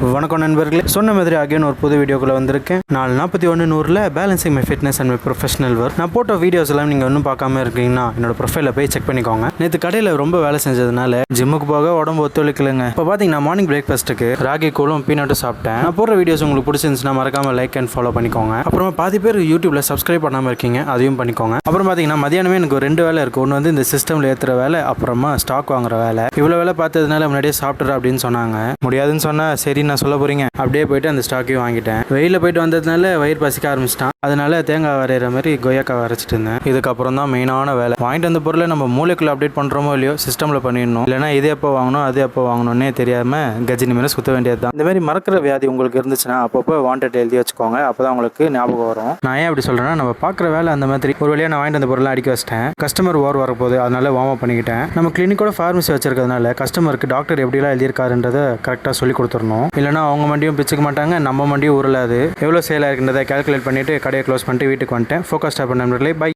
வணக்கம் நண்பர்களே, சொன்ன மாதிரி ஆகியோன்னு ஒரு புது வீடியோக்குள்ளே வந்திருக்கேன். 4:41 balancing my fitness and my professional work. நான் போட்ட வீடியோஸ் எல்லாம் நீங்கள் இன்னும் பார்க்காம இருக்கீங்கன்னா என்னோட ப்ரொஃபைலில் போய் செக் பண்ணிக்கோங்க. நேற்று கடையில் ரொம்ப வேலை செஞ்சதுனால ஜிம்முக்கு போக உடம்பு ஒத்துழைக்கலைங்க. இப்போ பார்த்தீங்கன்னா மார்னிங் பிரேக்ஃபாஸ்ட்டுக்கு ராகி கூழும் பீனட்டும் சாப்பிட்டேன். நான் போடுற வீடியோஸ் உங்களுக்கு பிடிச்சிருந்துச்சுன்னா மறக்காமல் லைக் அண்ட் ஃபாலோ பண்ணிக்கோங்க. அப்புறமா பாதி பேர் யூடியூப்ல சப்ஸ்கிரைப் பண்ணாமல் இருக்கீங்க, அதையும் பண்ணிக்கோங்க. அப்புறம் பார்த்தீங்கன்னா மதியானமே எனக்கு 2 வேலை இருக்குது. ஒன்று வந்து இந்த சிஸ்டமில் ஏற்றுற வேலை, அப்புறமா ஸ்டாக் வாங்குற வேலை. இவ்வளோ வேலை பார்த்ததுனால முன்னாடியே சாப்பிட்ற அப்படின்னு சொன்னாங்க. முடியாதுன்னு சொன்னால் சரி நான் சொல்ல போகிறீங்க, அப்படியே போயிட்டு அந்த ஸ்டாக்கையும் வாங்கிட்டேன். வெயிலில் போயிட்டு வந்ததுனால வயிறு பசிக்க ஆரம்பிச்சிட்டான். அதனால தேங்காய் வரைகிற மாதிரி கொய்யாக்காய் வரைச்சிட்டு இருந்தேன். இதுக்கப்புறம் தான் மெயினான வேலை. வாங்கிட்டு வந்த பொருளை நம்ம மூளைக்குள்ள அப்டேட் பண்ணுறோமோ இல்லையோ சிஸ்டமில் பண்ணிடணும். இல்லைனா இது எப்போ வாங்கணும் அது எப்போ வாங்கணும்னே தெரியாமல் கஜினி மேலே சுற்ற வேண்டியது தான். இந்த மாதிரி மறக்கிற வியாதி உங்களுக்கு இருந்துச்சுன்னா அப்பப்போ வாண்டட் எழுதி வச்சுக்கோங்க. அப்போ தான் உங்களுக்கு ஞாபகம் வரும். நான் ஏன் அப்படி சொல்கிறேன்னா, நம்ம பார்க்குற வேலை அந்த மாதிரி. ஒரு வழியாக நான் வாங்கிட்டு வந்த பொருளை அடிக்க வச்சிட்டேன். கஸ்டமர் வரப்போகுது, அதனால வார்ம் அப் பண்ணிக்கிட்டேன். நம்ம கிளினிக்கோட ஃபார்மசி வச்சிருக்கிறதுனால கஸ்டமருக்கு டாக்டர் எப்படிலாம் எழுதியிருக்காருன்றதை கரெக்டாக சொல்லி கொடுத்துடணும். இல்லைனா அவங்க மண்டியும் பிச்சுக்க மாட்டாங்க, நம்ம மண்டியும் உருளாது. எவ்வளோ சேல் ஆகிருக்கின்றதை கால்குலேட் பண்ணிவிட்டு கடையை க்ளோஸ் பண்ணிட்டு வீட்டுக்கு வந்துட்டேன். ஃபோக்கஸ்டாக பண்ண நண்பர்களே, பை.